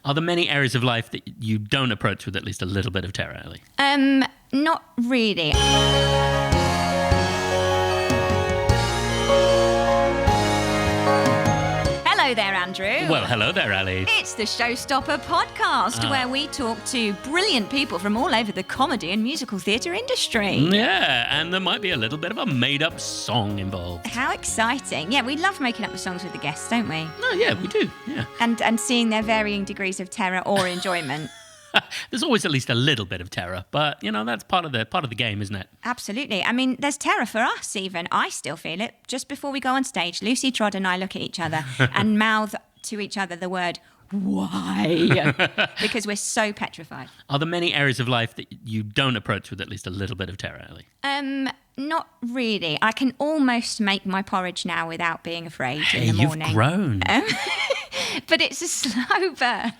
Are there many areas of life that you don't approach with at least a little bit of terror, Ellie? Not really. Hello there, Andrew. Well, hello there, Ellie. It's the Showstopper podcast, where we talk to brilliant people from all over the comedy and musical theatre industry. Yeah, and there might be a little bit of a made-up song involved. How exciting. Yeah, we love making up the songs with the guests, don't we? Oh, yeah, we do, yeah. And seeing their varying degrees of terror or enjoyment. There's always at least a little bit of terror, but, that's part of the game, isn't it? Absolutely. I mean, there's terror for us even. I still feel it. Just before we go on stage, Lucy Trod and I look at each other and mouth to each other the word, why? Because we're so petrified. Are there many areas of life that you don't approach with at least a little bit of terror, Ellie? Not really. I can almost make my porridge now without being afraid in the morning. You've grown. But it's a slow burn.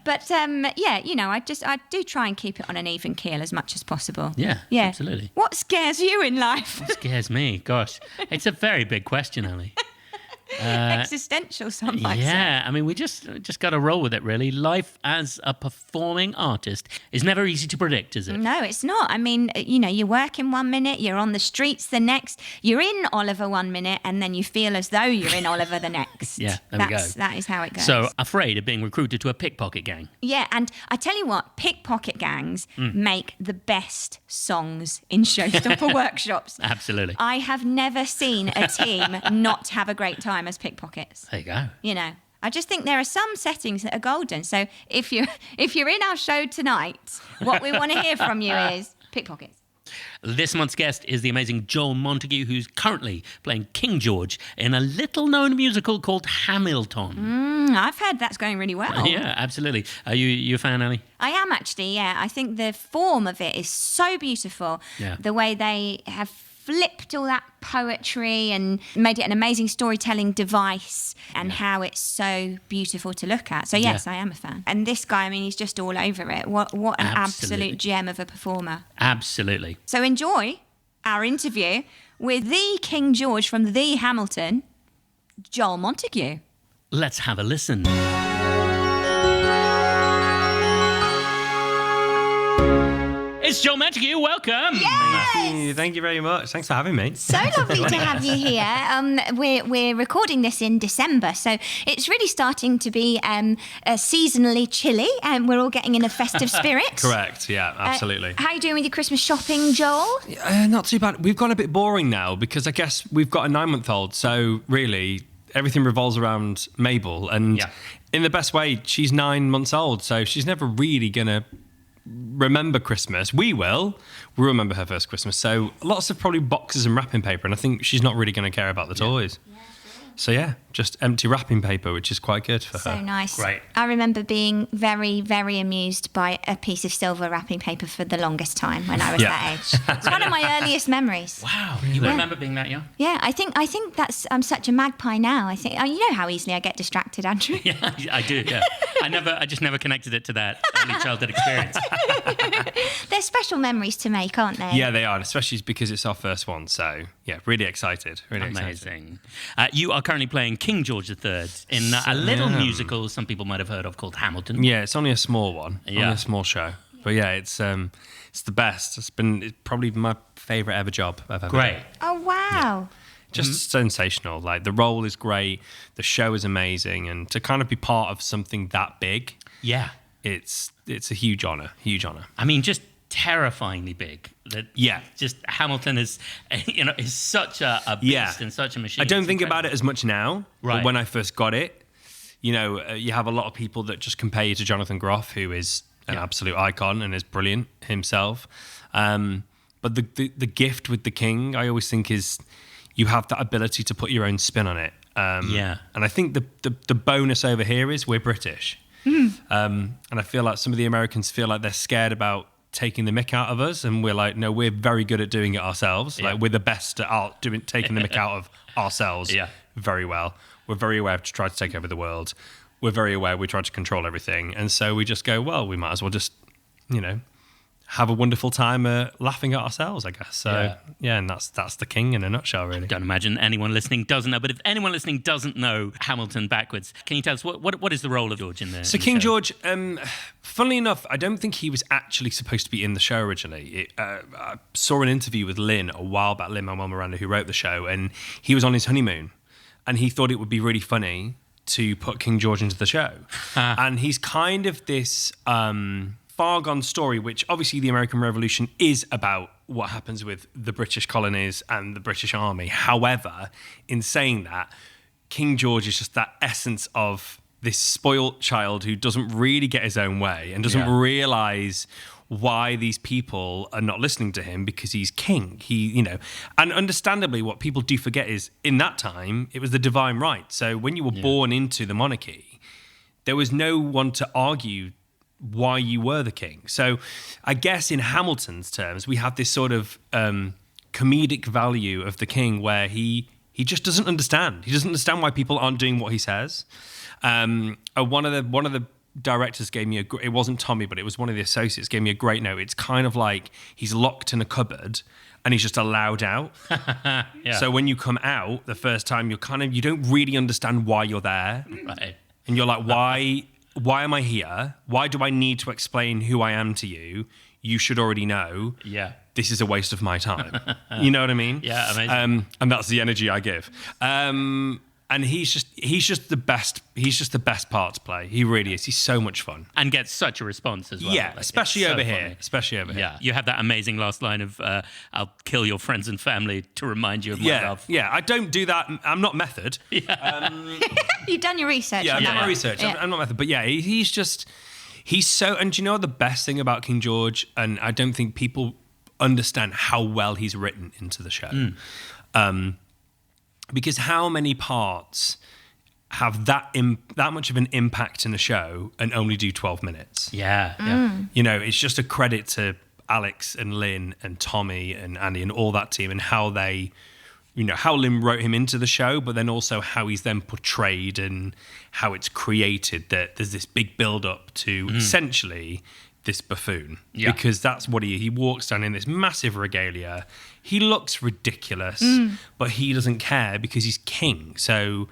But I do try and keep it on an even keel as much as possible. Yeah, absolutely. What scares you in life? What scares me? Gosh, it's a very big question, Ellie. Existential, some might say. Yeah, I mean, we just got to roll with it, really. Life as a performing artist is never easy to predict, is it? No, it's not. I mean, you work in 1 minute, you're on the streets the next, you're in Oliver 1 minute, and then you feel as though you're in Oliver the next. Yeah, there we go. That is how it goes. So, afraid of being recruited to a pickpocket gang. Yeah, and I tell you what, pickpocket gangs make the best songs in Showstopper workshops. Absolutely. I have never seen a team not have a great time as pickpockets. There you go. I just think there are some settings that are golden. So if you're in our show tonight, what we want to hear from you is pickpockets. This month's guest is the amazing Joel Montague, who's currently playing King George in a little-known musical called Hamilton. I've heard that's going really well. Yeah, absolutely. Are you a fan, Ellie? I am actually, yeah. I think the form of it is so beautiful. Yeah. The way they have flipped all that poetry and made it an amazing storytelling device, and how it's so beautiful to look at. So yes, I am a fan. And this guy, I mean, he's just all over it. What an absolute gem of a performer. Absolutely. So enjoy our interview with the King George from the Hamilton, Joel Montague. Let's have a listen. It's Joel Montague. Welcome. Yes! Thank you very much. Thanks for having me. So lovely to have you here. We're recording this in December, so it's really starting to be seasonally chilly, and we're all getting in a festive spirit. Correct. Yeah, absolutely. How are you doing with your Christmas shopping, Joel? Not too bad. We've gone a bit boring now because I guess we've got a 9-month-old, so really everything revolves around Mabel, and in the best way, she's 9 months old, so she's never really gonna remember Christmas. We'll remember her first Christmas, so lots of probably boxes and wrapping paper, and I think she's not really going to care about the toys. So just empty wrapping paper, which is quite good for her. So nice. Great. I remember being very, very amused by a piece of silver wrapping paper for the longest time when I was that age. It's one of my earliest memories. Wow, you remember being that young? Yeah, I think that's I'm such a magpie now. I think you know how easily I get distracted, Andrew. Yeah, I do. Yeah, I just never connected it to that early childhood experience. They're special memories to make, aren't they? Yeah, they are, especially because it's our first one. So yeah, really excited. Really Amazing. You are currently playing King George III in a little musical some people might have heard of called Hamilton. Yeah, it's only a small one, Yeah. only a small show. But yeah, it's the best. It's probably my favourite ever job I've ever Great. done. Oh wow. Just sensational. Like the role is great, the show is amazing, and to kind of be part of something that big, Yeah. it's a huge honour. Huge honour. I mean, just terrifyingly big. Just Hamilton is such a beast and such a machine. I don't It's think incredible. about it as much now, Right. but when I first got it, you have a lot of people that just compare you to Jonathan Groff, who is an absolute icon and is brilliant himself. But the gift with the King, I always think, is you have that ability to put your own spin on it. And I think the bonus over here is we're British. And I feel like some of the Americans feel like they're scared about taking the mick out of us, and we're like, no, we're very good at doing it ourselves. Like we're the best at taking the mick out of ourselves very well. We're very aware to try to take over the world. We're very aware we try to control everything. And so we just go, well, we might as well just, have a wonderful time laughing at ourselves, I guess. So and that's the king in a nutshell, really. Don't imagine anyone listening doesn't know, but if anyone listening doesn't know Hamilton backwards, can you tell us what is the role of George in the? So in the King show? George, funnily enough, I don't think he was actually supposed to be in the show originally. I saw an interview with Lin a while back, Lin-Manuel Miranda, who wrote the show, and he was on his honeymoon, and he thought it would be really funny to put King George into the show. And he's kind of this far gone story, which obviously the American Revolution is about what happens with the British colonies and the British Army. However, in saying that, King George is just that essence of this spoilt child who doesn't really get his own way and doesn't realise why these people are not listening to him because he's king. And understandably, what people do forget is in that time, it was the divine right. So when you were born into the monarchy, there was no one to argue why you were the king. So I guess in Hamilton's terms, we have this sort of comedic value of the king where he just doesn't understand. He doesn't understand why people aren't doing what he says. One of the directors gave me it wasn't Tommy, but it was one of the associates, gave me a great note. It's kind of like he's locked in a cupboard and he's just allowed out. So when you come out the first time, you don't really understand why you're there. Right. And you're like, why am I here? Why do I need to explain who I am to you? You should already know. Yeah. This is a waste of my time. You know what I mean? Yeah, amazing. And that's the energy I give. And he's just the best. He's just the best part to play. He really is. He's so much fun. And gets such a response as well. Yeah, Like, especially it's so over here. funny. Especially over here. Yeah, you have that amazing last line of "I'll kill your friends and family to remind you of my love." Yeah, I don't do that. I'm not method. You've done your research. Yeah, on I've done that. my research. Yeah. I'm not method. But yeah, he's so. And do you know what the best thing about King George? And I don't think people understand how well he's written into the show. Because how many parts have that much of an impact in a show and only do 12 minutes? Yeah. It's just a credit to Alex and Lynn and Tommy and Andy and all that team and how they, how Lynn wrote him into the show, but then also how he's then portrayed and how it's created, that there's this big build up to essentially this buffoon. Yeah. Because that's what he walks down in this massive regalia. He looks ridiculous, but he doesn't care because he's king. So,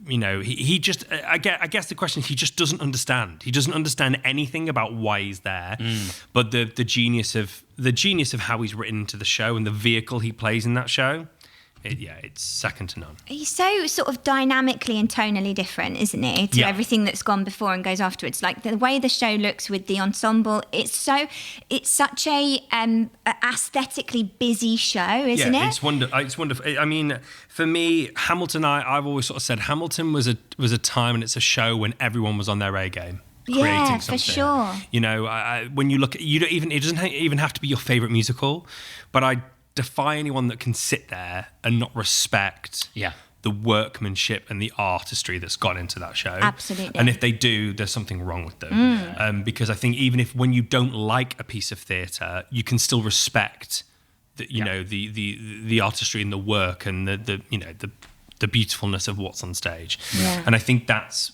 he just, I guess the question is, he just doesn't understand. He doesn't understand anything about why he's there. But the genius of how he's written into the show and the vehicle he plays in that show, it's second to none. He's so sort of dynamically and tonally different, isn't he, to everything that's gone before and goes afterwards. Like the way the show looks with the ensemble, it's such a aesthetically busy show, isn't it? It's wonderful. I mean, for me, Hamilton, I've always sort of said Hamilton was a time and it's a show when everyone was on their A game. Yeah, For sure. When you look at, it doesn't even have to be your favorite musical, but I defy anyone that can sit there and not respect the workmanship and the artistry that's gone into that show. Absolutely. And if they do, there's something wrong with them. Because I think even when you don't like a piece of theatre, you can still respect the artistry and the work and the beautifulness of what's on stage. Yeah. And I think that's,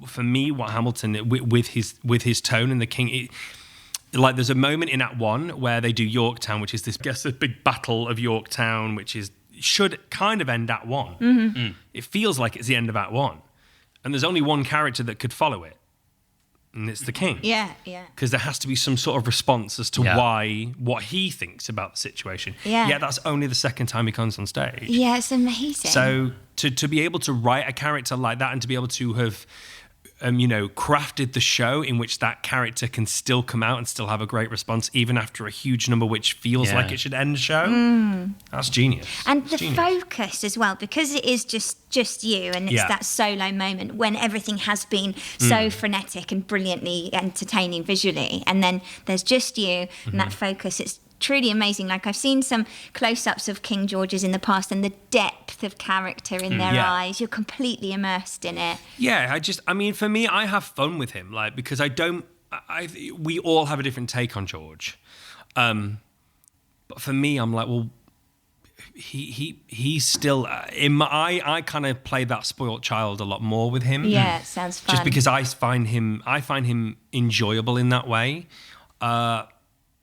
for me, what Hamilton with his tone and the King. Like there's a moment in Act 1 where they do Yorktown, which is this, I guess, a big battle of Yorktown, which should kind of end Act 1. It feels like it's the end of Act 1. And there's only one character that could follow it. And it's the king. Yeah. Because there has to be some sort of response as to what he thinks about the situation. Yeah. Yet that's only the second time he comes on stage. Yeah, it's amazing. So to be able to write a character like that and to be able to have crafted the show in which that character can still come out and still have a great response even after a huge number which feels like it should end the show. That's genius. And it's the genius. focus as well, because it is just you and it's that solo moment when everything has been so frenetic and brilliantly entertaining visually, and then there's just you and that focus. It's truly amazing. Like I've seen some close-ups of King George's in the past and the depth of character in their eyes. You're completely immersed in it. Yeah, for me, I have fun with him, like, because we all have a different take on George. But for me, I'm like, well, he's still I kind of play that spoiled child a lot more with him. Yeah, it sounds fun. Just because I find him enjoyable in that way.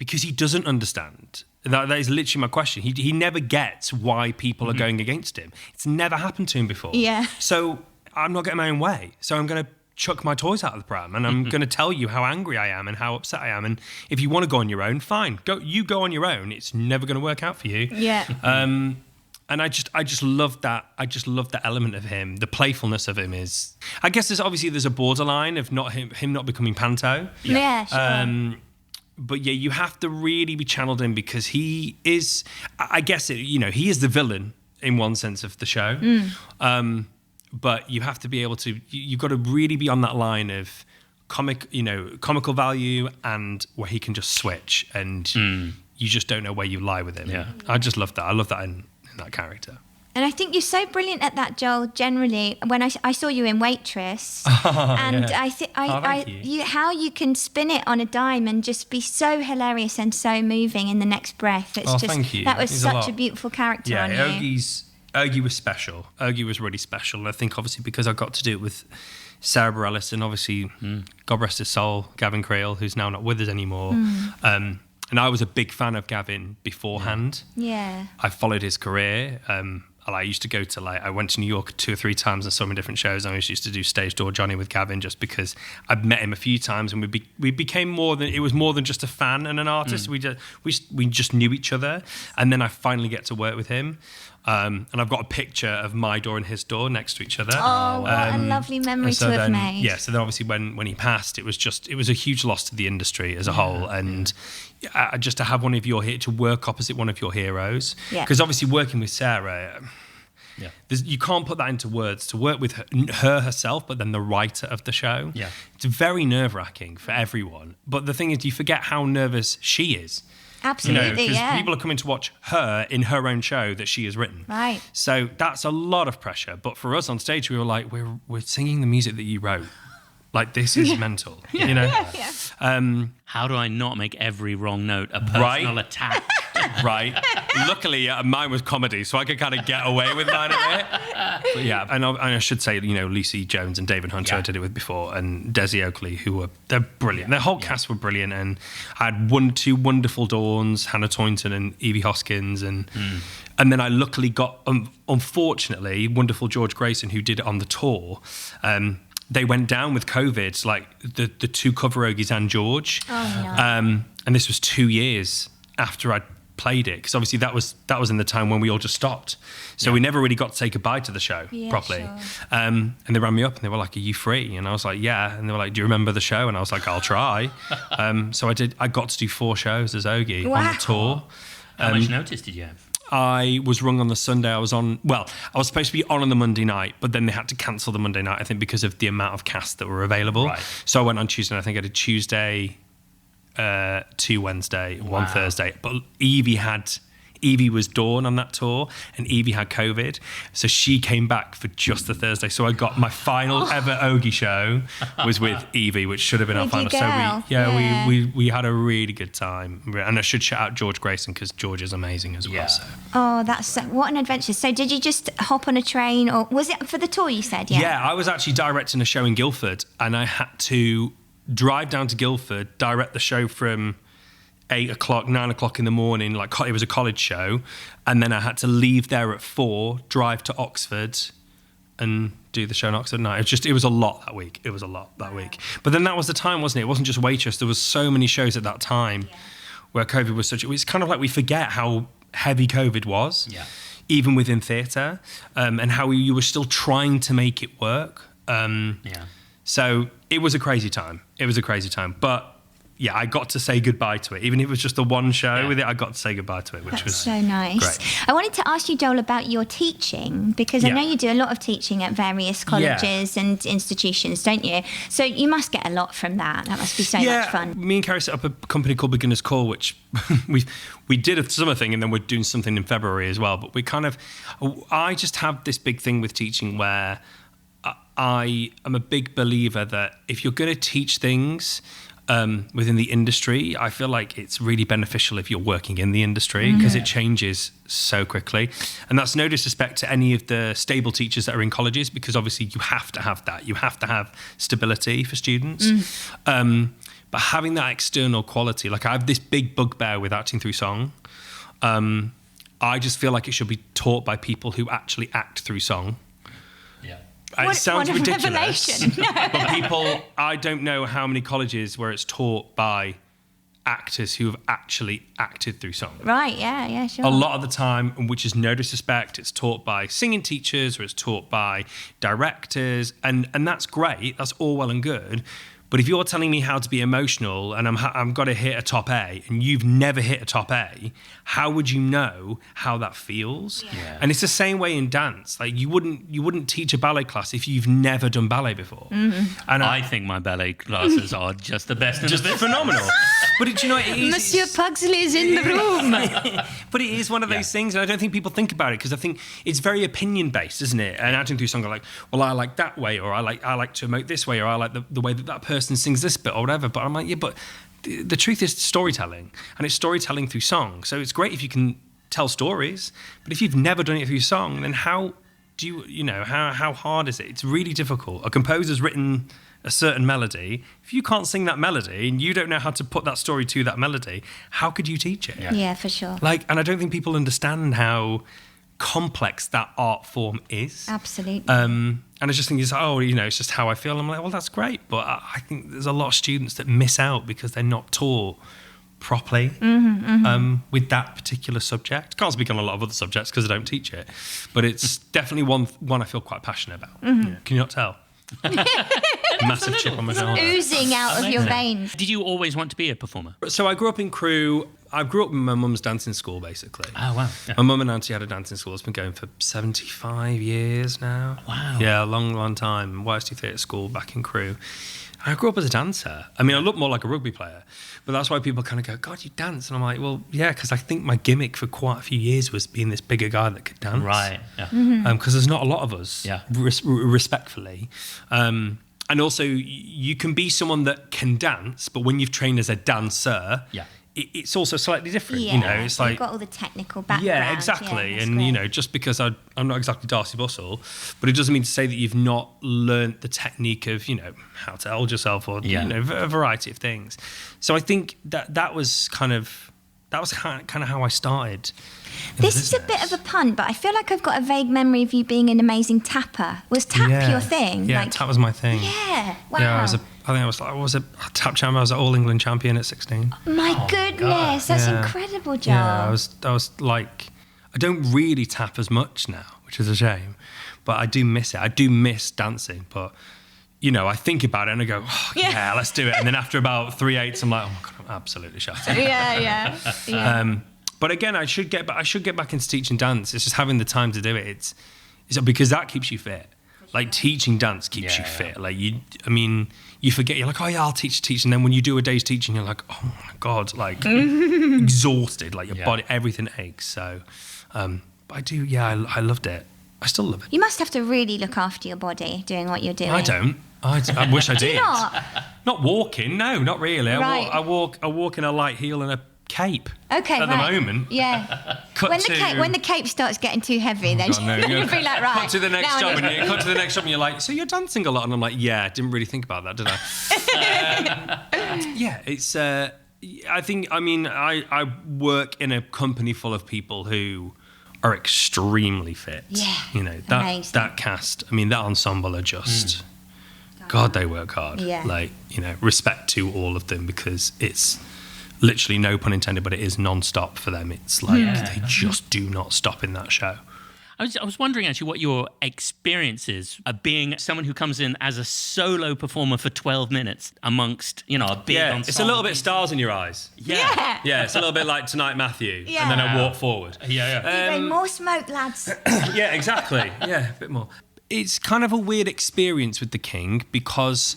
because he doesn't understand. That is literally my question. He never gets why people are going against him. It's never happened to him before. Yeah. So I'm not getting my own way. So I'm going to chuck my toys out of the pram, and I'm going to tell you how angry I am and how upset I am. And if you want to go on your own, fine. You go on your own. It's never going to work out for you. Yeah. And I just love that. I just love the element of him. The playfulness of him is. I guess there's a borderline of not him not becoming panto. Yeah, sure. But yeah, you have to really be channeled in because he is. I guess he is the villain in one sense of the show. But you have to be able to. You've got to really be on that line of comical value and where he can just switch, and you just don't know where you lie with him. Yeah. I just love that. I love that in that character. And I think you're so brilliant at that, Joel. Generally, when I saw you in Waitress, and yeah. I Thank you. how you can spin it on a dime and just be so hilarious and so moving in the next breath. It's just thank you. that was Means such a a beautiful character Yeah, on you. Ogie was special. Ogie was really special. And I think obviously because I got to do it with Sarah Bareilles and obviously, God rest his soul, Gavin Creel, who's now not with us anymore. And I was a big fan of Gavin beforehand. Yeah. I followed his career. I used to go to I went to New York 2 or 3 times and saw him in different shows. I used to do Stage Door Johnny with Gavin just because I'd met him a few times and we became more than just a fan and an artist. We just knew each other. And then I finally get to work with him. And I've got a picture of my door and his door next to each other. Oh, what a lovely memory to have made. Yeah, so then obviously when he passed, it was a huge loss to the industry as a whole. And just to have to work opposite one of your heroes. Because obviously working with Sarah, you can't put that into words. To work with her herself, but then the writer of the show. Yeah. It's very nerve-wracking for everyone. But the thing is, you forget how nervous she is. Absolutely, because people are coming to watch her in her own show that she has written. Right. So that's a lot of pressure. But for us on stage, we were like, we're singing the music that you wrote. Like, this is mental, How do I not make every wrong note a personal attack? Right. Luckily, mine was comedy, so I could kind of get away with mine a bit. But yeah, and I should say, Lucy Jones and David Hunter I did it with before, and Desi Oakley, they're brilliant. Their whole cast were brilliant, and I had 2 wonderful Dawns, Hannah Toynton and Evie Hoskins, and then I luckily got, unfortunately, wonderful George Grayson, who did it on the tour. They went down with COVID, like the 2 cover Ogies and George. Oh, no. And this was 2 years after I'd played it, because obviously that was in the time when we all just stopped. So we never really got to say goodbye to the show properly. Sure. And they rang me up and they were like, "Are you free?" And I was like, "Yeah." And they were like, "Do you remember the show?" And I was like, "I'll try." So I got to do 4 shows as Ogie on the tour. How much notice did you have? I was rung on the Sunday. I was supposed to be on the Monday night, but then they had to cancel the Monday night, I think, because of the amount of cast that were available. Right. So I went on Tuesday, and I think I did Tuesday, 2 Wednesday, 1 Thursday. But Evie was Dawn on that tour, and Evie had COVID, so she came back for just the Thursday. So I got my final ever Ogie show was with Evie, which should have been our final. So we had a really good time, and I should shout out George Grayson because George is amazing as well. So. Oh, what an adventure! So did you just hop on a train, or was it for the tour? You said, yeah. I was actually directing a show in Guildford, and I had to drive down to Guildford, direct the show from 8 o'clock, 9 o'clock in the morning, it was a college show, and then I had to leave there at 4, drive to Oxford and do the show in Oxford night. It was a lot that week. But then that was the time, wasn't it? It wasn't just Waitress. There was so many shows at that time where COVID was it's kind of like we forget how heavy COVID was, even within theatre, and how you were still trying to make it work. So it was a crazy time. But yeah, I got to say goodbye to it. Even if it was just the one show with it, I got to say goodbye to it, which was so nice. Great. I wanted to ask you, Joel, about your teaching, because I know you do a lot of teaching at various colleges and institutions, don't you? So you must get a lot from that. That must be so much fun. Me and Carrie set up a company called Beginner's Call, which we did a summer thing, and then we're doing something in February as well. But I just have this big thing with teaching where I am a big believer that if you're going to teach things within the industry, I feel like it's really beneficial if you're working in the industry, because it changes so quickly. And that's no disrespect to any of the stable teachers that are in colleges, because obviously you have to have that. You have to have stability for students. but having that external quality, like I have this big bugbear with acting through song. I just feel like it should be taught by people who actually act through song. Yeah. It sounds what a ridiculous, revelation. but people, I don't know how many colleges where it's taught by actors who have actually acted through song. Right, yeah, sure. A lot of the time, which is no disrespect, it's taught by singing teachers or it's taught by directors, and that's great. That's all well and good. But if you're telling me how to be emotional and I'm got to hit a top A and you've never hit a top A, how would you know how that feels? Yeah. And it's the same way in dance. Like you wouldn't teach a ballet class if you've never done ballet before. Mm-hmm. And I think my ballet classes are just the best in just the business. phenomenal. But it is Monsieur Pugsley is in the room. But it is one of those things, and I don't think people think about it because I think it's very opinion based, isn't it? And acting through song, are like, well, I like that way, or I like to emote this way, or I like the way that person sings this bit, or whatever. But I'm like, yeah, but the truth is storytelling, and it's storytelling through song. So it's great if you can tell stories, but if you've never done it through song, then how do you know how hard is it? It's really difficult. A composer's written a certain melody. If you can't sing that melody and you don't know how to put that story to that melody, how could you teach it? Yeah, for sure. And I don't think people understand how complex that art form is. Absolutely. And I just think it's just how I feel. I'm like, well, that's great, but I think there's a lot of students that miss out because they're not taught properly with that particular subject. Can't speak on a lot of other subjects because I don't teach it, but it's definitely one I feel quite passionate about. Yeah. Can you not tell? Massive chip on my shoulder. Oozing out of your veins. Did you always want to be a performer? So I grew up in Crewe. I grew up in my mum's dancing school, basically. Oh, wow. Yeah. My mum and auntie had a dancing school. It's been going for 75 years now. Wow. Yeah, a long, long time. YST Theatre School back in Crewe. I grew up as a dancer. I mean, I look more like a rugby player, but that's why people kind of go, God, you dance? And I'm like, well, yeah, because I think my gimmick for quite a few years was being this bigger guy that could dance. Right. Yeah. Because there's not a lot of us, Yeah. respectfully. And also, you can be someone that can dance, but when you've trained as a dancer, Yeah. it's also slightly different. Yeah, It's so like, you've got all the technical background. yeah, exactly. Yeah, that's And great. just because I'm not exactly Darcy Bussell, but it doesn't mean to say that you've not learnt the technique of how to hold yourself or a variety of things. So I think that was kind of how I started. This is a bit of a pun, but I feel like I've got a vague memory of you being an amazing tapper. Was tap your thing? Yeah, tap was my thing. Yeah. Wow. Yeah, I was a tap champ. I was an All England champion at 16. My goodness, that's Yeah. incredible, Joel. Yeah, I was like, I don't really tap as much now, which is a shame, but I do miss it. I do miss dancing, but I think about it and I go, oh, yeah, let's do it. And then after about 3/8, I'm like, oh my God, I'm absolutely shattered. Yeah. But again, I should get back into teaching dance. It's just having the time to do it. It's because that keeps you fit. Like teaching dance keeps you fit. Like you forget. You're like, oh yeah, I'll teach. And then when you do a day's teaching, you're like, oh my God, like exhausted. Like your body, everything aches. So, but I do. Yeah, I loved it. I still love it. You must have to really look after your body doing what you're doing. I don't. I wish I did. Do you not? Not walking. No, not really. Right. I walk in a light heel and a cape. Okay, At right. the moment. Yeah. Cut When the cape starts getting too heavy, then God, no, you'll be like, right. Cut to the next now I job, need- cut to the next job, and you're like, so you're dancing a lot, and I'm like, yeah, didn't really think about that, did I? Yeah, it's. I work in a company full of people who are extremely fit. Yeah, that amazing. cast. I mean, that ensemble are just. God, they work hard. Yeah. Respect to all of them because it's literally, no pun intended, but it is non-stop for them. It's like they just do not stop in that show. I was wondering actually what your experience is of being someone who comes in as a solo performer for 12 minutes amongst, a big ensemble. It's a little bit stars in your eyes. Yeah. Yeah, it's a little bit like Tonight Matthew. Yeah. And then I walk forward. Yeah. More smoke, lads. Yeah, exactly. Yeah, a bit more. It's kind of a weird experience with The King because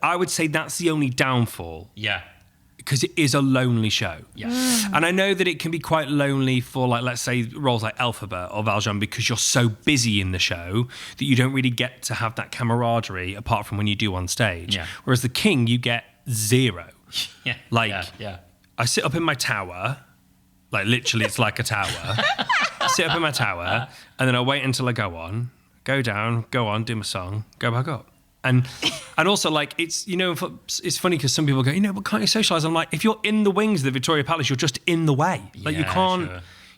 I would say that's the only downfall. Yeah. Because it is a lonely show. Yeah. And I know that it can be quite lonely for, let's say, roles like Elphaba or Valjean because you're so busy in the show that you don't really get to have that camaraderie apart from when you do on stage. Yeah. Whereas The King, you get zero. Yeah. Yeah. I sit up in my tower, literally it's like a tower. I sit up in my tower and then I wait until I go down, go on, do my song, go back up. And also, like, it's, you know, it's funny because some people go, you know, but can't you socialise? I'm like, if you're in the wings of the Victoria Palace, you're just in the way. Like, you can't,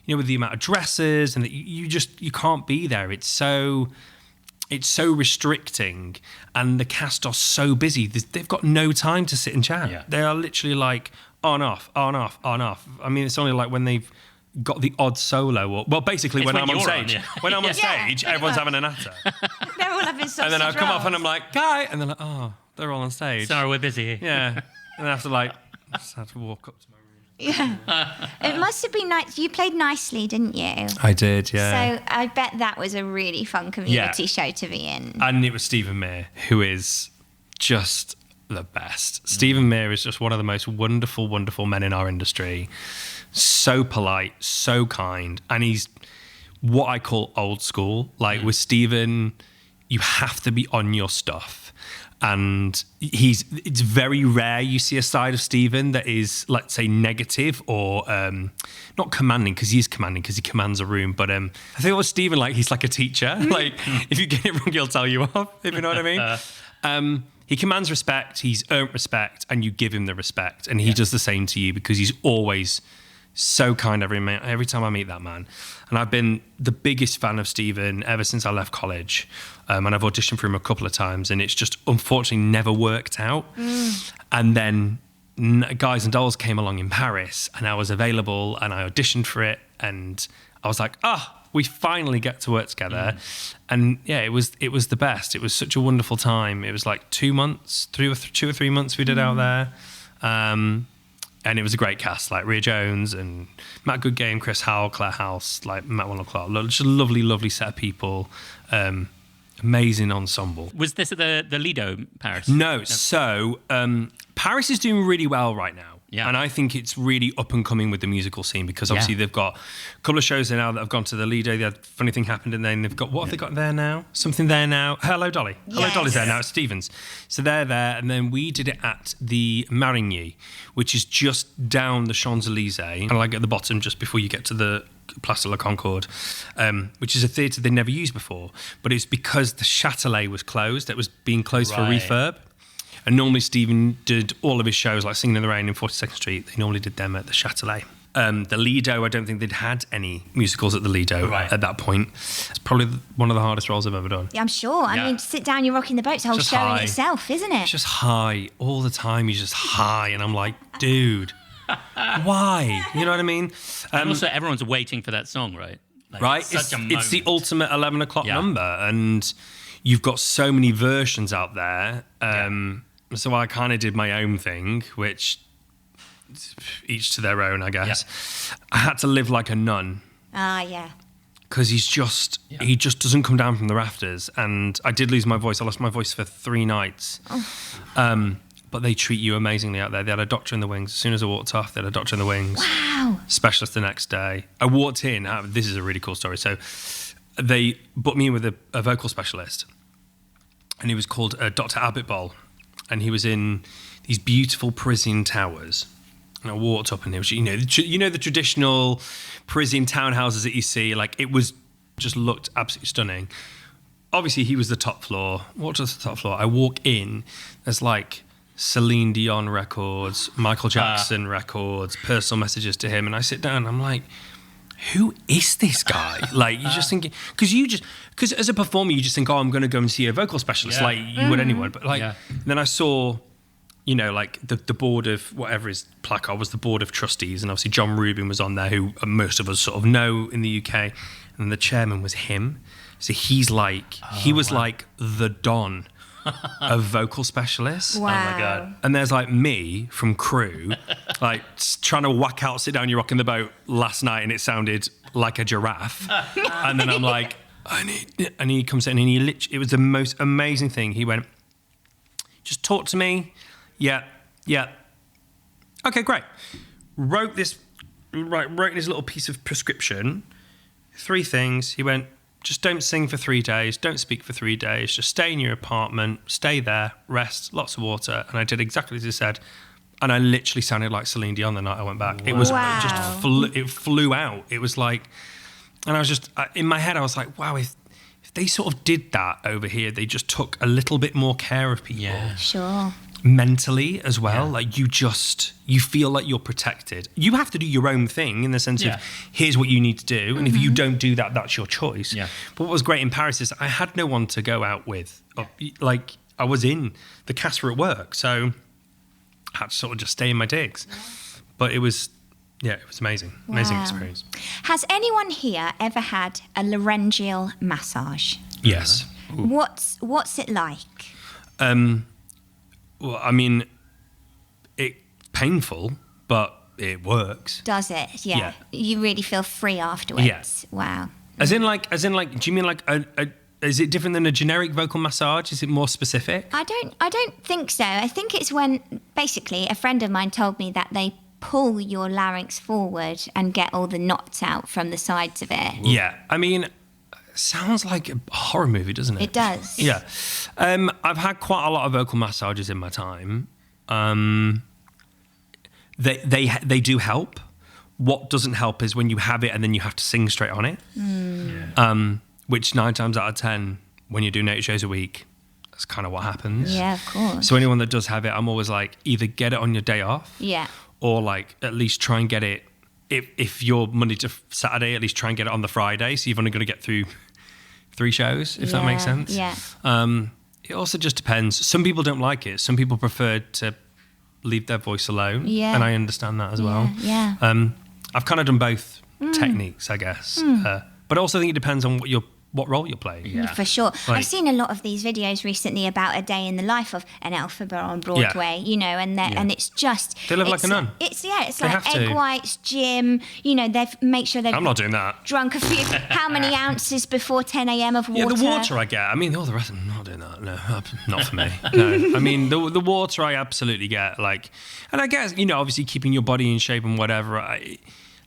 you know, with the amount of dresses and you can't be there. It's so restricting, and the cast are so busy. They've got no time to sit and chat. Yeah. They are literally like on, off, on, off, on, off. I mean, it's only like when they've got the odd solo, or well, basically when I'm on stage. When I'm on stage, everyone's having a natter. They're all having sausage and then I come rolls. off and I'm like, guy, and they're like, oh, they're all on stage. Sorry, we're busy. Yeah, and I have to I just have to walk up to my room. Yeah. It must have been nice. You played nicely, didn't you? I did, yeah. So I bet that was a really fun community show to be in. And it was Stephen Mear, who is just the best. Stephen Mear is just one of the most wonderful, wonderful men in our industry. So polite, so kind, and he's what I call old school. Like with Stephen, you have to be on your stuff, and it's very rare you see a side of Stephen that is, let's say, negative or not commanding, because he is commanding because he commands a room. But I think with Stephen, like, he's like a teacher. Like, if you get it wrong, he'll tell you off. If you know what I mean. He commands respect. He's earned respect, and you give him the respect, and he does the same to you because he's always so kind every time I meet that man. And I've been the biggest fan of Stephen ever since I left college. And I've auditioned for him a couple of times, and it's just unfortunately never worked out. And then Guys and Dolls came along in Paris, and I was available, and I auditioned for it, and I was like, we finally get to work together. And yeah, it was the best. It was such a wonderful time. It was like 2 months, 2 or 3 months we did out there. And it was a great cast, like Rhea Jones and Matt Goodgame, Chris Howell, Claire House, like Matt Wallen Clark. Just a lovely, lovely set of people. Amazing ensemble. Was this at the Lido, Paris? No. So Paris is doing really well right now. Yeah. And I think it's really up and coming with the musical scene, because obviously they've got a couple of shows there now that have gone to the Lido. They had Funny Thing Happened, and then they've got, what have they got there now? Something there now. Hello Dolly. Yes. Hello Dolly's there now at Stevens. So they're there, and then we did it at the Marigny, which is just down the Champs-Elysees, and like at the bottom just before you get to the Place de la Concorde, which is a theatre they never used before. But it's because the Châtelet was closed. It was being closed for refurb. And normally Stephen did all of his shows, like Singing in the Rain in 42nd Street. They normally did them at the Châtelet. The Lido, I don't think they'd had any musicals at the Lido at that point. It's probably one of the hardest roles I've ever done. Yeah, I'm sure. I mean, sit down, you're rocking the boat. It's a whole show in itself, isn't it? It's just high. All the time, you're just high. And I'm like, dude, why? You know what I mean? And also, everyone's waiting for that song, right? Like, right? It's the ultimate 11 o'clock number. And you've got so many versions out there. So I kind of did my own thing, which each to their own, I guess. I had to live like a nun. Yeah. Because he just doesn't come down from the rafters. And I did lose my voice. I lost my voice for 3 nights. But they treat you amazingly out there. They had a doctor in the wings. As soon as I walked off, they had a doctor in the wings. Wow. Specialist the next day. I walked in. This is a really cool story. So they booked me in with a vocal specialist. And he was called Dr. Abbott Boll. And he was in these beautiful Parisian towers. And I walked up, and it was, you know, the traditional Parisian townhouses that you see. Like, it was just looked absolutely stunning. Obviously, he was the top floor. Walked to the top floor. I walk in. There's like Celine Dion records, Michael Jackson records, personal messages to him. And I sit down. And I'm like, who is this guy? Like, you're just thinking, because as a performer, you just think, I'm going to go and see a vocal specialist, like you would anyone. But like, then I saw, you know, like the board of whatever his placard was, the board of trustees, and obviously John Rubin was on there, who most of us sort of know in the UK, and the chairman was him. So he's like, he was like the Don of vocal specialists. Wow. Oh my God. And there's like me from Crew, like trying to whack out Sit Down, You're Rocking the Boat last night, and it sounded like a giraffe. And then I'm like, and he comes in, and it was the most amazing thing. He went, just talk to me. Yeah. Okay, great. Wrote this little piece of prescription. 3 things. He went, just don't sing for 3 days. Don't speak for 3 days. Just stay in your apartment. Stay there. Rest. Lots of water. And I did exactly as he said. And I literally sounded like Celine Dion the night I went back. Wow. It was it flew out. It was like, and I was just, in my head, I was like, wow, if they sort of did that over here. They just took a little bit more care of people. Yeah. Sure. Mentally as well. Yeah. Like you feel like you're protected. You have to do your own thing in the sense of here's what you need to do. And if you don't do that, that's your choice. Yeah. But what was great in Paris is I had no one to go out with. Like I was in the cast were at work. So I had to sort of just stay in my digs. But it was amazing. Amazing Wow. experience. Has anyone here ever had a laryngeal massage? Yes. What's it like? Well, I mean, it's painful, but it works. Does it? Yeah. Yeah. You really feel free afterwards. Yeah. Wow. As in like, do you mean like is it different than a generic vocal massage? Is it more specific? I don't think so. I think it's when basically a friend of mine told me that they pull your larynx forward and get all the knots out from the sides of it. Yeah. I mean, sounds like a horror movie, doesn't it? It does. Yeah. I've had quite a lot of vocal massages in my time. They do help. What doesn't help is when you have it and then you have to sing straight on it. Which 9 times out of 10, when you're doing 8 shows a week, that's kind of what happens. Yeah, of course. So anyone that does have it, I'm always like, either get it on your day off. Yeah. Or like at least try and get it. If you're Monday to Saturday, at least try and get it on the Friday. So you've only got to get through 3 shows, if that makes sense. Yeah. It also just depends. Some people don't like it. Some people prefer to leave their voice alone. Yeah. And I understand that as well. Yeah. I've kind of done both techniques, I guess. But I also think it depends on what role you're playing. Yeah. For sure. Like- I've seen a lot of these videos recently about a day in the life of an Elphaba on Broadway, and it's just... They live like it's a nun. It's They like have to. egg whites, gym, they've make sure they've I'm not doing that. drunk a few, how many ounces before 10 a.m. of water? Yeah, the water I get. I mean, all the rest, I'm not doing that. No, not for me. No. I mean, the water I absolutely get. Like, and I guess, obviously keeping your body in shape and whatever.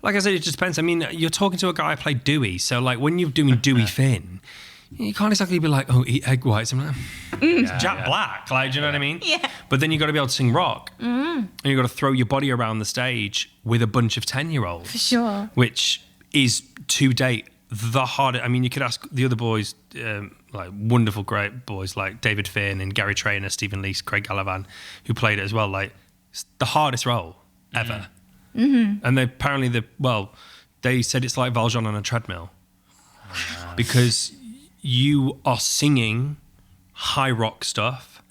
Like I said, it just depends. I mean, you're talking to a guy I played Dewey. So, like, when you're doing Dewey Finn, you can't exactly be like, oh, eat egg whites. I'm like, it's Jack Black. Like, do you know what I mean? Yeah. But then you got to be able to sing rock. And you got to throw your body around the stage with a bunch of 10-year-olds. For sure. Which is, to date, the hardest. I mean, you could ask the other boys, like wonderful, great boys like David Finn and Gary Traynor, Stephen Leese, Craig Gallivan, who played it as well. Like, it's the hardest role ever. And they apparently, they said it's like Valjean on a treadmill. Because you are singing high rock stuff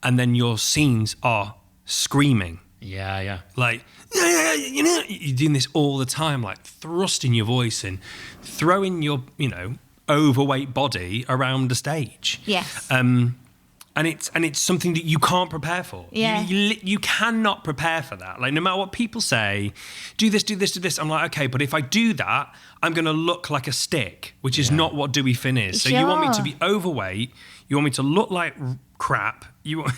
and then your scenes are screaming. Yeah. Like, you're doing this all the time, like thrusting your voice and throwing your, overweight body around the stage. Yes. And it's something that you can't prepare for. Yeah. You cannot prepare for that. Like, no matter what people say, do this, do this. I'm like, okay, but if I do that, I'm going to look like a stick, which is not what Dewey Finn is. So you want me to be overweight. You want me to look like crap. You want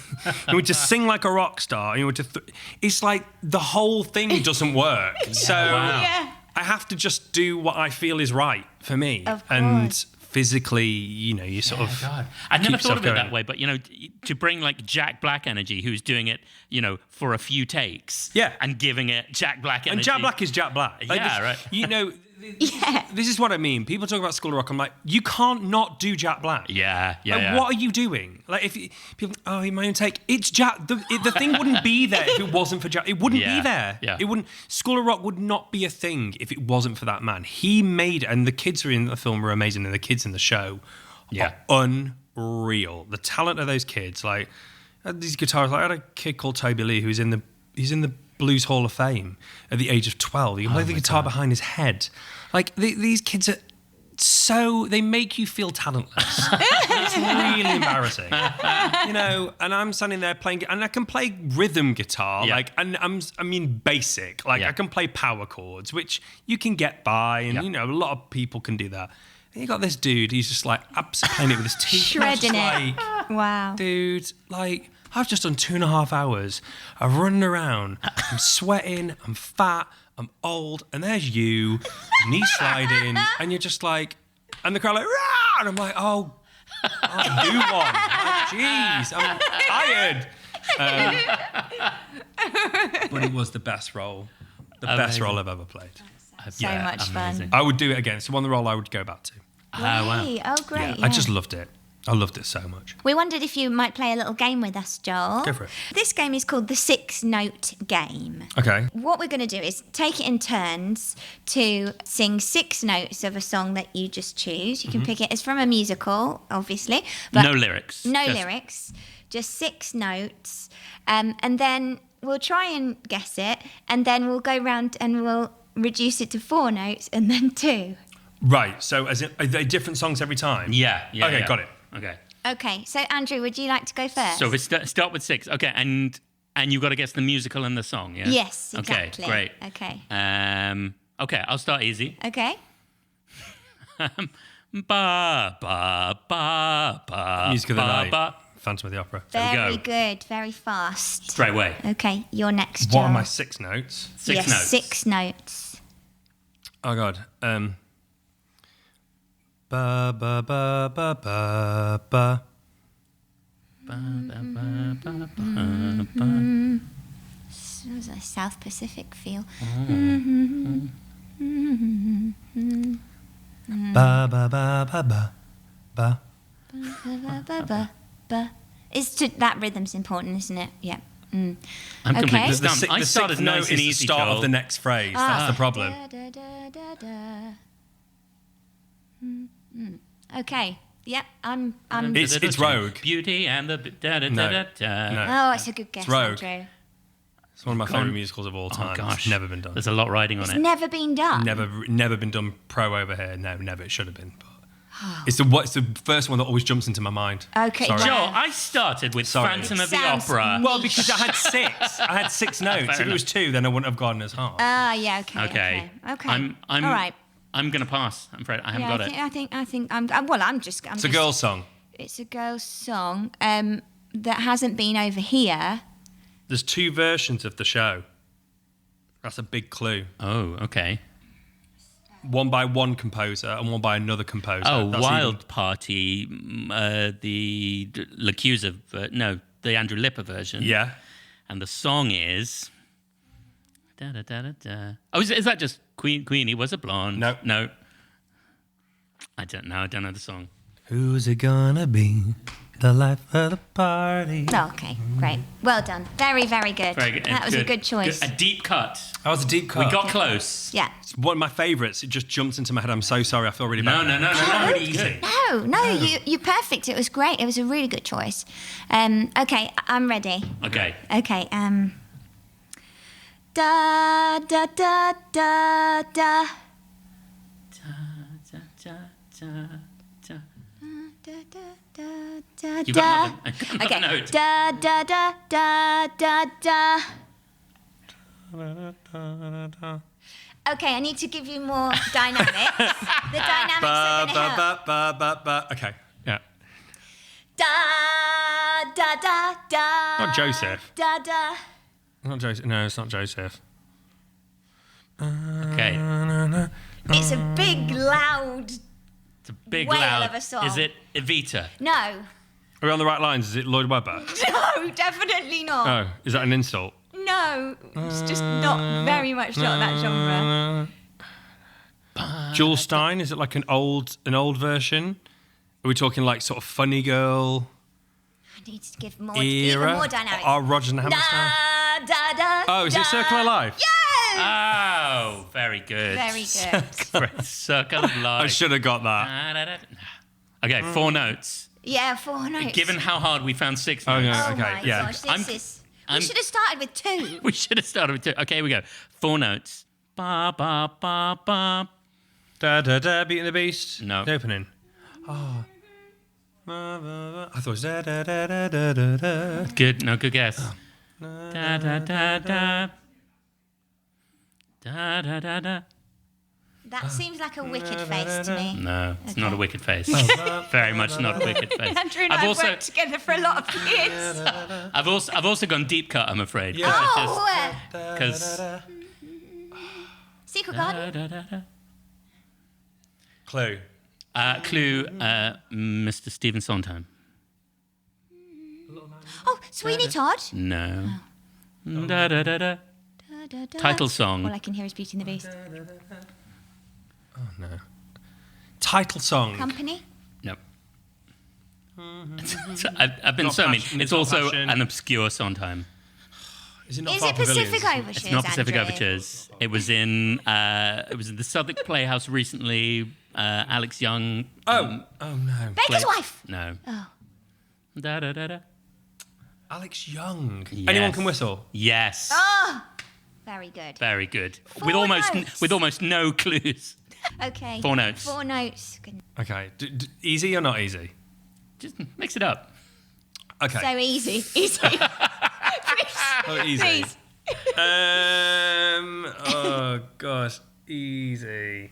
me to sing like a rock star. You want to. It's like the whole thing doesn't work. So I have to just do what I feel is right for me. Of course. And physically, you sort of. God. I'd never keep thought of it yourself that way, but to bring like Jack Black energy, who's doing it, for a few takes, Yeah. and giving it Jack Black energy. And Jack Black is Jack Black. Like, Yeah, right. This is what I mean. People talk about School of Rock. I'm like, you can't not do Jack Black. Yeah. Like, what are you doing? Like, if people, in my own take, it's Jack. The thing wouldn't be there if it wasn't for Jack. It wouldn't be there. Yeah. It wouldn't. School of Rock would not be a thing if it wasn't for that man. He made, and the kids who are in the film are amazing, and the kids in the show are unreal. The talent of those kids, like these guitarists. Like, I had a kid called Toby Lee who's in the Blues Hall of Fame at the age of 12. He can play the guitar behind his head. Like, these kids are they make you feel talentless. It's really embarrassing. And I'm standing there playing, and I can play rhythm guitar, basic. Like, I can play power chords, which you can get by, and, a lot of people can do that. And you got this dude, he's just like playing it with his teeth. Shredding it. Like, Wow. dude, like, I've just done 2.5 hours of running around. I'm sweating, I'm fat, I'm old, and there's you, knee sliding, and you're just like, and the crowd like, rah! And I'm like, oh, do one. Like, jeez, I'm tired. But it was the best role. The best role I've ever played. So much amazing. fun. I would do it again. It's one of the role I would go back to. great. Oh, great. I just loved it. I loved it so much. We wondered if you might play a little game with us, Joel. Go for it. This game is called the 6-note game. Okay. What we're going to do is take it in turns to sing 6 notes of a song that you just choose. You can pick it. It's from a musical, obviously. But No lyrics. No Just- lyrics. Just 6 notes. And then we'll try and guess it. And then we'll go round and we'll reduce it to 4 notes and then 2. Right. So, are they different songs every time? Yeah. Okay, yeah. got it. Okay. Okay, so Andrew, would you like to go first? So we start with 6. Okay, and you've got to guess the musical and the song, yeah? Yes, exactly. Okay, great. Okay. Okay, I'll start easy. Okay. Ba ba ba ba. Music of the ba, night. ba. Phantom of the Opera. we Very go. good. Very fast. Straight away. Okay, you're next, What Joel. are my 6 notes? 6 yes, notes. 6 notes. Oh God. Ba ba ba ba ba ba. It was a South Pacific feel. Ba ba ba ba ba ba. Ba. That rhythm's important, isn't it? Yeah. I'm Okay. completely The stumped. I started note nice is and the easy, start Joel. of the next phrase. That's the problem. Da, da, da, da, da. Okay. Yep. I'm. It's Rogue. Beauty and the da da No, da da. no. Oh, it's a good guess, Rogue. Andrew. It's one of my Come favourite on. musicals of all Oh time. gosh, It's never been done. There's a lot riding on It's it. never been done. Never been done pro over here. No, never. It should have been. But it's the first one that always jumps into my mind. Okay, Sorry. wow. Joel, I started with Sorry. Phantom of the Sounds Opera. Well, because I had 6. I had 6 notes. Fair If it was 2, then I wouldn't have gotten as hard. Ah, yeah. Okay. Okay. Okay. I'm All right. I'm gonna pass. I'm afraid I haven't Yeah, got it. I think I'm. Well, I'm just. It's a girl's song. It's a girl's song that hasn't been over here. There's 2 versions of the show. That's a big clue. Oh, okay. One by one composer and one by another composer. Oh, That's Wild Party, the L'Accusa, the Andrew Lipper version. Yeah. And the song is. Da, da, da, da, da. Oh, is that just Queenie was a blonde? No. No. I don't know. I don't know the song. Who's it gonna be? The life of the party. Oh, okay, great. Well done. Very, very good. Very good. That was a good choice. A deep cut. That was a deep cut. We got close. Yeah. It's one of my favourites. It just jumps into my head. I'm so sorry. I feel really No, bad. no, no, no, no. Really easy. No, you're perfect. It was great. It was a really good choice. Okay, I'm ready. Okay. Okay. Da da da da da. Da, da, da, da. Da, da, da, da, You da. got another Okay. note. Da da da da da da. Okay, I need to give you more dynamics. The dynamics are going to help. Okay. Yeah. Da da da da. Not Joseph. Da da. Not Joseph. No, it's not Joseph. Okay. It's a big, loud. It's a big, Whale loud. of a song. Is it Evita? No, Are we on the right lines? Is it Lloyd Webber? no, definitely not. Oh, is that an insult? No, it's just not very much not that genre. Jules Stein? Is it like an old version? Are we talking like sort of Funny Girl I need to give more, even era? more dynamics. Or Roger and the Hammerstein? Da da da. Oh, is it Circle of Life? Yes. Oh, very good. Very good. Great. Circle of Life. I should have got that. Okay, 4 notes. Yeah, 4 notes. Given how hard we found 6 Oh, notes, no. Oh Okay, my yeah. gosh, I'm- this is. I'm- We should have started with 2. we should have started with 2. Okay, here we go. 4 notes. Ba ba ba ba. Da da da, Beating the Beast. No. The opening. Oh. I thought it was da da da da da da da. Good. No, good guess. Da da da da. Da da da da. That seems like a wicked face to me. No, it's not a Okay. wicked face. Very much not a wicked face. Andrew and I have worked together for a lot of years. I've also gone deep cut. I'm afraid. Yeah. Oh, Because. Secret Garden. Clue. Clue. Mr. Stephen Sondheim. Oh, Sweeney Todd. No. Da da da da. Da, da, da. Title song. All I can hear is Beauty and the Beast. Oh no. Title song. Company? No. I've been Not so mean. Passion, It's not also Passion. an obscure Sondheim. Is it not Is Far it Pacific Pavilions? Overtures? It's not Pacific Andrew? Overtures. It was in the Southwark Playhouse recently. Alex Young. Oh no. Baker's Wife. No. Oh. Da da da da. Alex Young. Yes. Anyone Can Whistle. Yes. Oh, very good. Very good. Four With notes. almost no clues. Okay. 4 notes. 4 notes. Good. Okay. Easy or not easy? Just mix it up. Okay. So easy. Easy. Please. Oh, easy. Please. Oh gosh. Easy.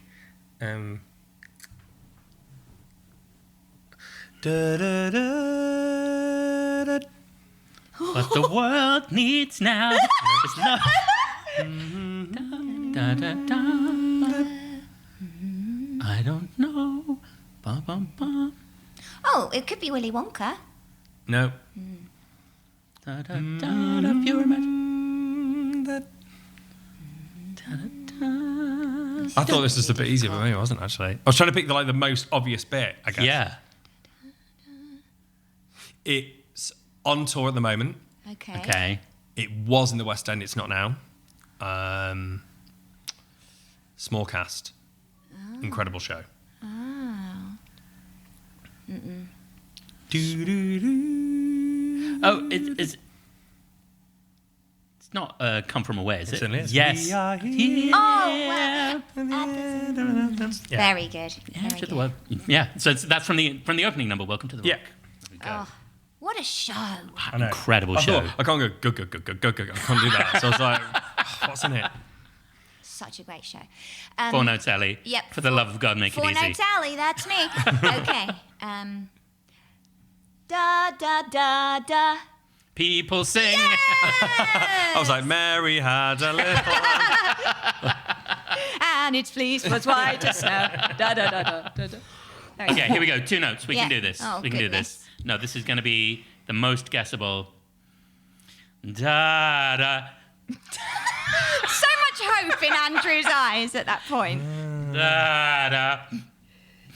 Da, da, da, da. What the world needs now is love. Da, da, da. I don't know. Bum, bum, bum. Oh, it could be Willy Wonka. No. Da, da, da, da, pure imagination. Da, da, da. I thought this was a bit easier, but maybe it wasn't actually. I was trying to pick the most obvious bit, I guess. Yeah. It's on tour at the moment. Okay. Okay. It was in the West End. It's not now. Small cast. Incredible show. Oh. Oh, it's not Come From Away, is it? certainly is. Yes. We are here. Oh, well. Yeah. Very good. Yeah, Very to good. the world. Yeah. So that's from the opening number. Welcome to the Yeah. Rock. There we go. Oh, what a show. I know. Incredible I show. thought, I can't go. I can't do that. So I was like, what's in it? Such a great show. 4 notes, Ellie. Yep. For the love of God, make it 4 easy. notes, Ally, that's me. Okay. Da, da, da, da. People sing. I was like, Mary had a little. And its fleece was white as snow. Da, da, da, da, da, da. Very Okay, good. here we go. 2 notes. We can Yeah. do this. Oh, we can do goodness. this. No, this is going to be the most guessable. Da da So much hope in Andrew's eyes at that point. da da.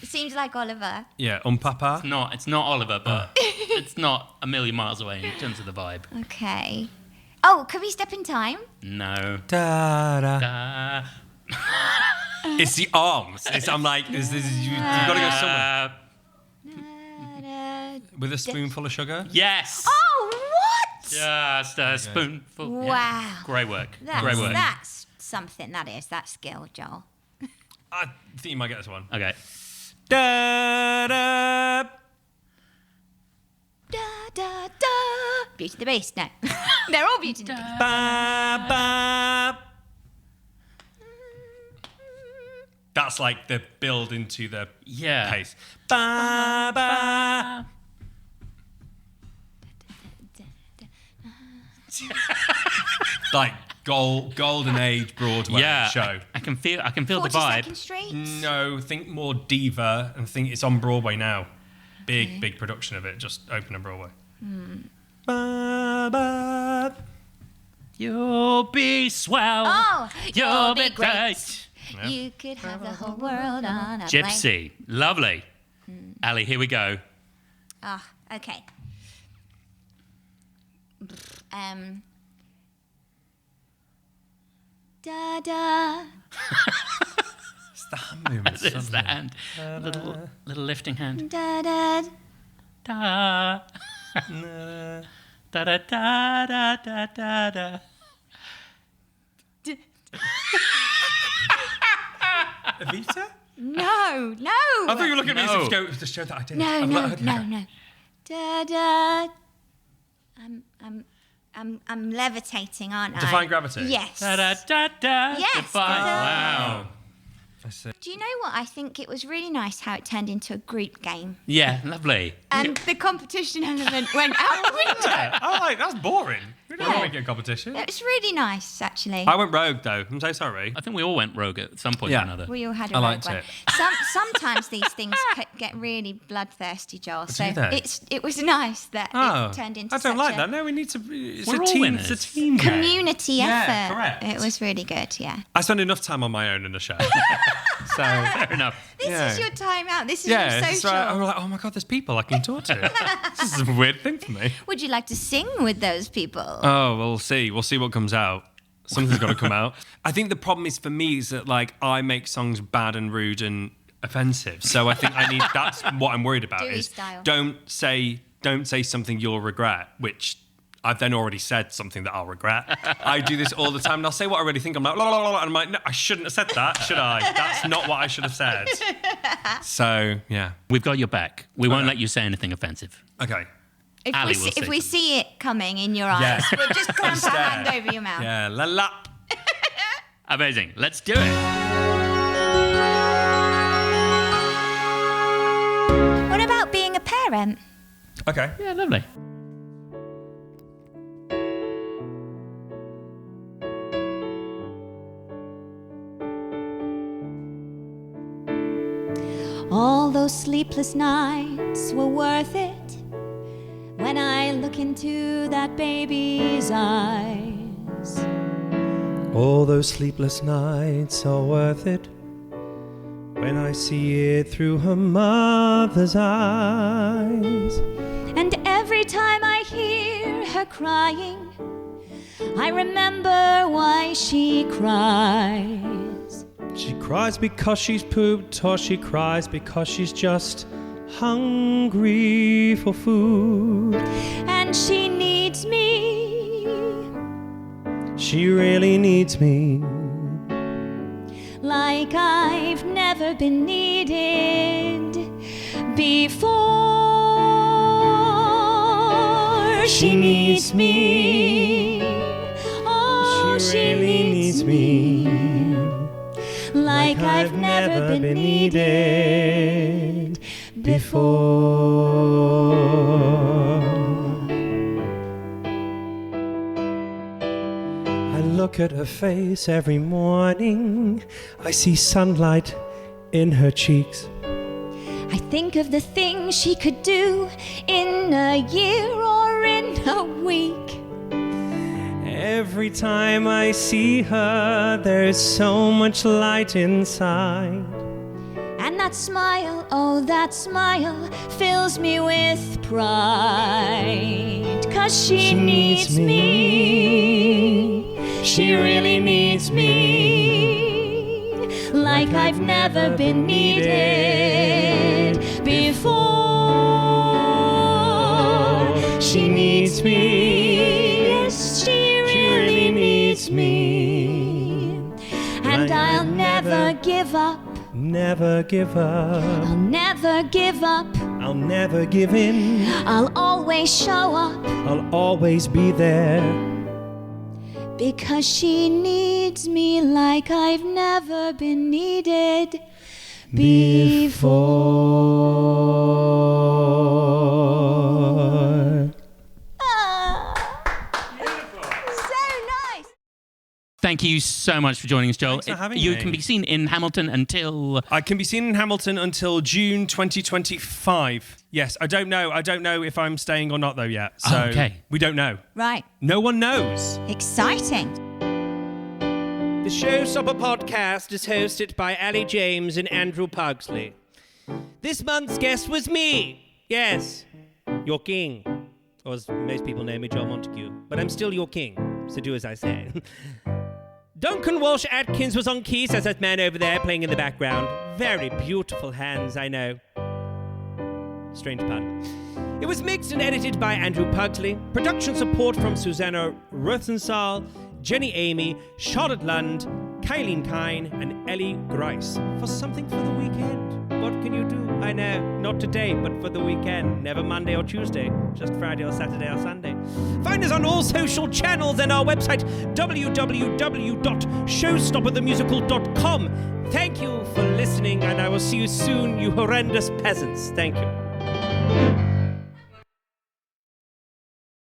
It seems like Oliver. Yeah, Papa. No, it's not Oliver, but it's not a million miles away in terms of the vibe. Okay. Oh, could we step in time? No. Da, da. Da. It's the arms. I'm like, you've got to go somewhere. With a spoonful of sugar? Yes. Oh, what? Just a spoonful. Wow. Great work. That's, Great work. that's something, that is. That's skill, Joel. I think you might get this one. Okay. Da, da. Da, da, da. Beauty and the Beast. No. They're all Beauty and the Beast. Ba, ba. That's like the build into the Yeah. pace. Ba, ba. Like golden age Broadway show. I can feel the 42nd vibe. Street. No, think more diva and think it's on Broadway now. Big production of it, just open on Broadway. Ba, ba. You'll be swell. Oh, You'll be great. Yeah. You could have the whole world on a plane. Gypsy. Lovely. Ali, here we go. Ah, okay. Da da. It's the hand movements. It's the hand. Little lifting hand. Da da. Da. Da da da da da da da. Evita? No, no. I thought you were looking at me No. as if to show that I did. No, I've no, not- no, no. Da da. I'm levitating, aren't I? Define gravity? Da Yes. da da da. Yes, Define- da-da. Wow. I see. Do you know what? I think it was really nice how it turned into a group game. Yeah, lovely. And the competition element went out the window. I like that's boring. We don't Yeah. want to make it a competition. It was really nice, actually. I went rogue though. I'm so sorry. I think we all went rogue at some point Yeah. or another. We all had a I rogue liked one. it. Sometimes these things get really bloodthirsty, Joel. So they? it was nice that it turned into I don't such like a that. No, we need to. It's We're a all team. winners. It's a team game. community Yeah, effort. correct. It was really good, yeah. I spend enough time on my own in the show. Fair enough. This Yeah. is your time out. This is Yeah, your it's social. right. I'm like, oh my God, there's people I can talk to. This is a weird thing for me. Would you like to sing with those people? Oh, we'll see. We'll see what comes out. Something's got to come out. I think the problem is for me is that like I make songs bad and rude and offensive. So I think that's what I'm worried about. Dewey Is style. don't say something you'll regret, which I've then already said something that I'll regret. I do this all the time, and I'll say what I really think. I'm like, la, la, la, la, and I'm like, no, I shouldn't have said that, should I? That's not what I should have said. So yeah. We've got your back. We won't let you say anything offensive. Okay. Ali will If say we see it coming in your eyes, Yeah. we'll just clamp our hand over your mouth. Yeah, la la. Amazing. Let's do it. What about being a parent? Okay. Yeah, lovely. All those sleepless nights were worth it when I look into that baby's eyes. All those sleepless nights are worth it when I see it through her mother's eyes. And every time I hear her crying, I remember why she cries. She cries because she's pooped, or she cries because she's just hungry for food. And she needs me She really needs me. like I've never been needed before. She needs me. Oh, She really needs me. like I've never been needed before. I look at her face every morning. I see sunlight in her cheeks. I think of the things she could do in a year or in a week. Every time I see her, there's so much light inside. And that smile, oh, that smile fills me with pride. 'Cause she needs me. She really needs me. Like I've never been needed before. She needs me. Yes, she really needs me. And I'll never give up. Never give up. I'll never give up. I'll never give in. I'll always show up I'll always be there. because she needs me like I've never been needed before. Ah. So nice. Thank you so much for joining us, Joel. Thanks for having you me. can be seen in Hamilton until... I can be seen in Hamilton until June 2025. Yes, I don't know if I'm staying or not though yet. So Okay. we don't know. Right. No one knows. Exciting. The Showstopper podcast is hosted by Ali James and Andrew Pugsley. This month's guest was me. Yes, your king. Or as most people know me, Joel Montague. But I'm still your king, so do as I say. Duncan Walsh Atkins was on keys as that man over there playing in the background. Very beautiful hands, I know. Strange pun. It was mixed and edited by Andrew Pugsley. Production support from Susanna Rothensaal, Jenny Amy, Charlotte Lund, Kylene Kine, and Ellie Grice. For something for the weekend. What can you do? I know, not today, but for the weekend. Never Monday or Tuesday, just Friday or Saturday or Sunday. Find us on all social channels and our website, www.showstopperthemusical.com. Thank you for listening, and I will see you soon, you horrendous peasants. Thank you.